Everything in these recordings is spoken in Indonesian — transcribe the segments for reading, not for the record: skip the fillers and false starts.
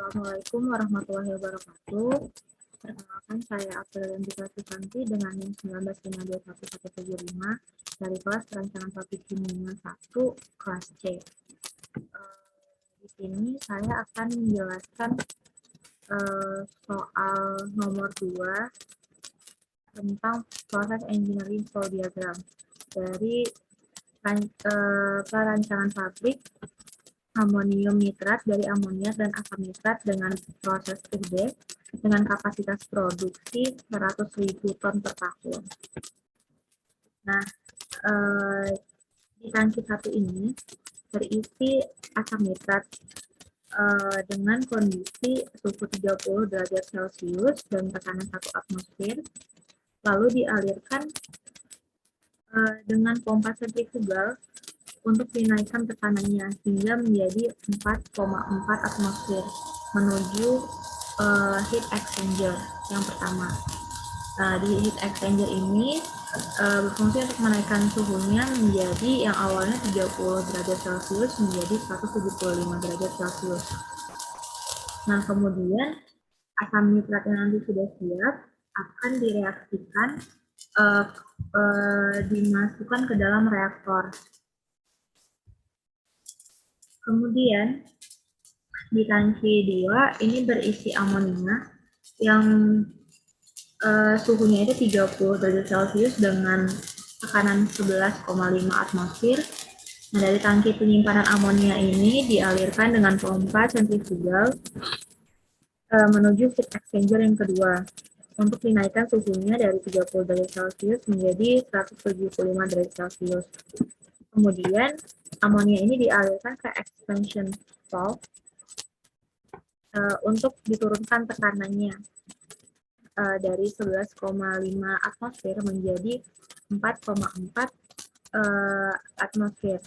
Assalamualaikum warahmatullahi wabarakatuh. Perkenalkan, saya Apriliantika Susanti dengan NIM 19521175 dari kelas Perancangan Topik Kimia 1, kelas C. Di sini saya akan menjelaskan soal nomor 2 tentang proses engineering flow diagram dari perancangan pabrik amonium nitrat dari amoniak dan asam nitrat dengan proses UB dengan kapasitas produksi 100.000 ton per tahun. Nah, di tangki satu ini terisi asam nitrat dengan kondisi suhu 30 derajat Celcius dan tekanan 1 atmosfer, lalu dialirkan dengan pompa sentrifugal untuk dinaikkan tekanannya hingga menjadi 4,4 atmosfer menuju heat exchanger yang pertama. Di heat exchanger ini berfungsi untuk menaikkan suhunya menjadi yang awalnya 30 derajat Celcius menjadi 175 derajat Celcius. Nah, kemudian asam nitrat yang nanti sudah siap akan direaksikan dimasukkan ke dalam reaktor. Kemudian di tangki 2 ini berisi amonia yang suhunya itu 30 derajat Celcius dengan tekanan 11,5 atmosfer. Nah, dari tangki penyimpanan amonia ini dialirkan dengan pompa sentrifugal menuju heat exchanger yang kedua untuk dinaikkan suhunya dari 30 derajat Celcius menjadi 175 derajat Celcius. Kemudian amonia ini dialirkan ke expansion valve untuk diturunkan tekanannya dari 11,5 atmosfer menjadi 4,4 atmosfer.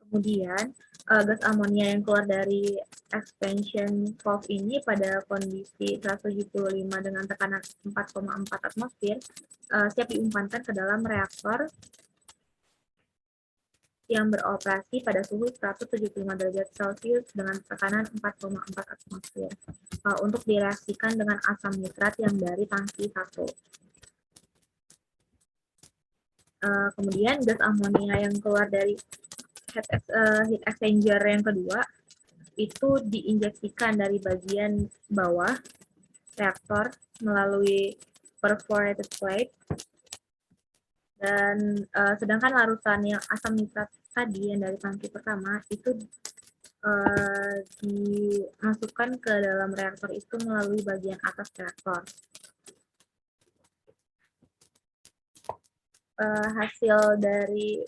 Kemudian gas amonia yang keluar dari expansion valve ini pada kondisi 175 dengan tekanan 4,4 atmosfer siap diumpankan ke dalam reaktor yang beroperasi pada suhu 175 derajat Celcius dengan tekanan 4,4 atmosfer untuk direaksikan dengan asam nitrat yang dari tangki 1. Kemudian gas amonia yang keluar dari heat exchanger yang kedua itu diinjeksikan dari bagian bawah reaktor melalui perforated plate, dan sedangkan larutan yang asam nitrat tadi yang dari tangki pertama itu dimasukkan ke dalam reaktor itu melalui bagian atas reaktor. Hasil dari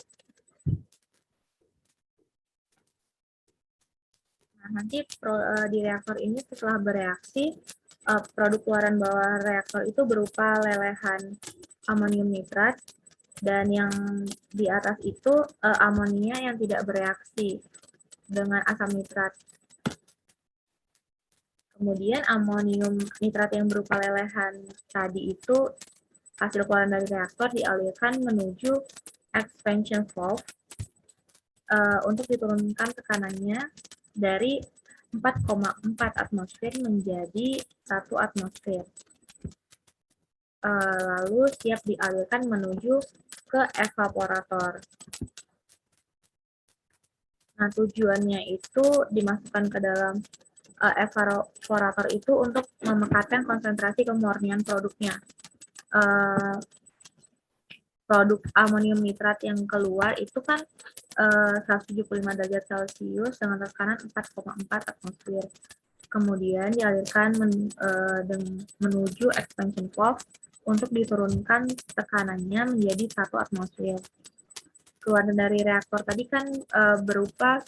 nanti di reaktor ini setelah bereaksi produk keluaran bawah reaktor itu berupa lelehan amonium nitrat, dan yang di atas itu amonia yang tidak bereaksi dengan asam nitrat. Kemudian amonium nitrat yang berupa lelehan tadi itu hasil keluaran dari reaktor dialirkan menuju expansion valve untuk diturunkan tekanannya dari 4,4 atmosfer menjadi 1 atmosfer. Lalu siap dialirkan menuju ke evaporator. Nah, tujuannya itu dimasukkan ke dalam evaporator itu untuk memekatkan konsentrasi kemurnian produknya. Produk amonium nitrat yang keluar itu kan 175 derajat Celcius dengan tekanan 4,4 atmosfer. Kemudian dialirkan menuju expansion valve untuk diturunkan tekanannya menjadi 1 atmosfer. Keluaran dari reaktor tadi kan berupa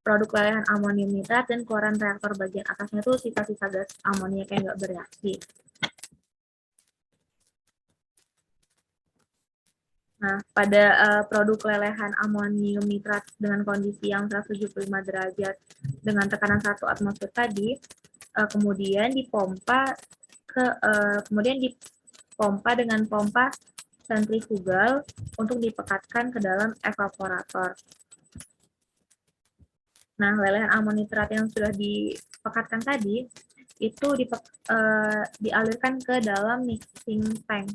produk lelehan amonium nitrat, dan keluaran reaktor bagian atasnya itu sisa-sisa gas amonia yang nggak bereaksi. Nah, pada produk lelehan amonium nitrat dengan kondisi yang 175 derajat dengan tekanan 1 atmosfer tadi, kemudian dipompa dengan pompa sentrifugal untuk dipekatkan ke dalam evaporator. Nah, lelehan amonium nitrat yang sudah dipekatkan tadi itu dialirkan ke dalam mixing tank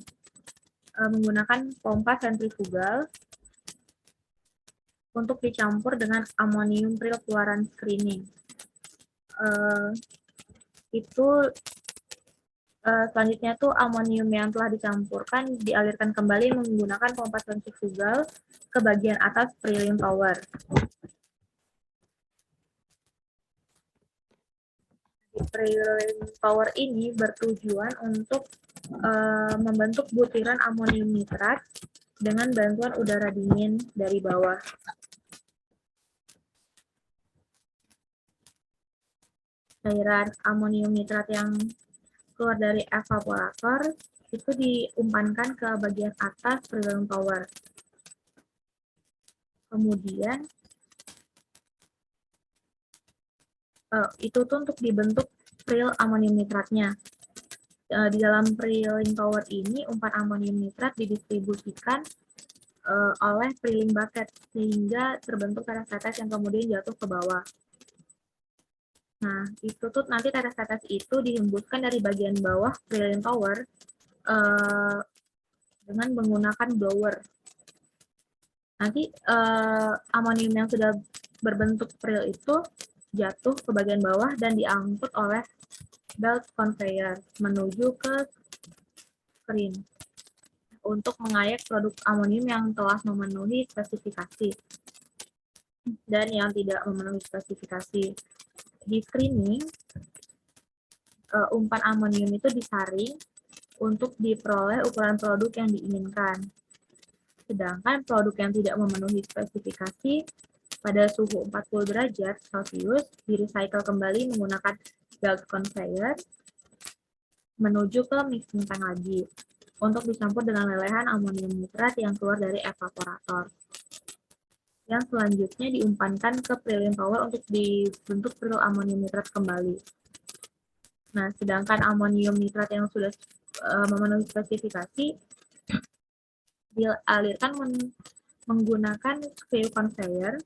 menggunakan pompa sentrifugal untuk dicampur dengan amonium prill keluaran screening. Itu selanjutnya tuh amonium yang telah dicampurkan dialirkan kembali menggunakan pompa sentrifugal ke bagian atas prilling tower. Prilling tower ini bertujuan untuk membentuk butiran amonium nitrat dengan bantuan udara dingin dari bawah. Cairan amonium nitrat yang keluar dari evaporator itu diumpankan ke bagian atas prilling tower. Kemudian itu tuh untuk dibentuk prill amonium nitratnya. Di dalam prilling tower ini umpan amonium nitrat didistribusikan oleh prilling bucket sehingga terbentuk tetes-tetes yang kemudian jatuh ke bawah. Nah, itu tuh nanti tetes-tetes itu dihembuskan dari bagian bawah prilling tower dengan menggunakan blower. Nanti amonium yang sudah berbentuk prill itu jatuh ke bagian bawah dan diangkut oleh belt conveyor menuju ke screen untuk mengayak produk amonium yang telah memenuhi spesifikasi dan yang tidak memenuhi spesifikasi. Di screening, umpan amonium itu disaring untuk diperoleh ukuran produk yang diinginkan. Sedangkan produk yang tidak memenuhi spesifikasi pada suhu 40 derajat Celcius di-recycle kembali menggunakan belt conveyor menuju ke mixing tank lagi untuk dicampur dengan lelehan amonium nitrat yang keluar dari evaporator. Yang selanjutnya diumpankan ke prilling tower untuk dibentuk prill amonium nitrat kembali. Nah, sedangkan amonium nitrat yang sudah memenuhi spesifikasi dialirkan menggunakan screw conveyor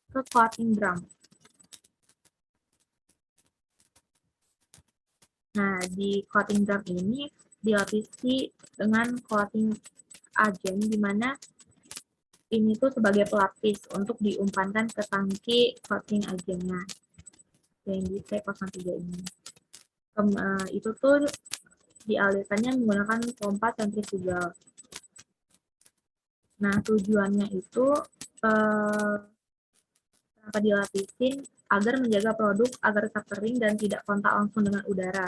ke coating drum. Nah, di coating drum ini dilapisi dengan coating agen, di mana ini tuh sebagai pelapis untuk diumpankan ke tangki coating agennya yang di T03 ini. Itu tuh dialirkannya menggunakan pompa sentrifugal. Nah, tujuannya itu kenapa dilapisin agar menjaga produk agar tetap kering dan tidak kontak langsung dengan udara.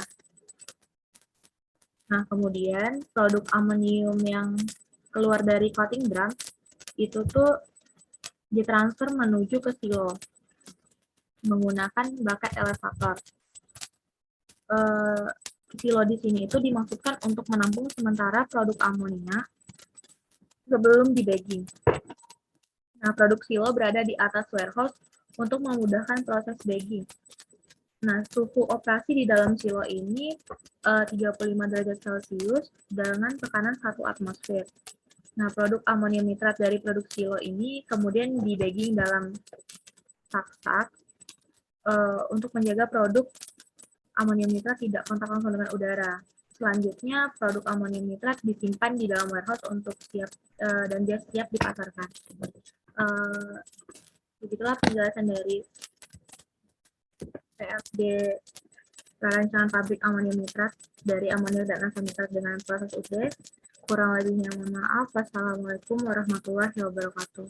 Nah, kemudian produk amonium yang keluar dari coating drum itu tuh ditransfer menuju ke silo menggunakan bucket elevator. Silo di sini itu dimaksudkan untuk menampung sementara produk amonia sebelum di bagging. Nah, produk silo berada di atas warehouse untuk memudahkan proses bagging. Nah, suhu operasi di dalam silo ini 35 derajat Celcius dengan tekanan 1 atmosfer. Nah, produk amonium nitrat dari produk silo ini kemudian di bagging dalam sak-sak untuk menjaga produk amonium nitrat tidak kontak langsung dengan udara. Selanjutnya, produk amonium nitrat disimpan di dalam warehouse untuk siap dan dia siap dipasarkan. Begitulah penjelasan dari PFD perancangan pabrik amonium nitrat dari amonium dan asam nitrat dengan proses UD. Kurang lebihnya mohon maaf. Wassalamualaikum warahmatullahi wabarakatuh.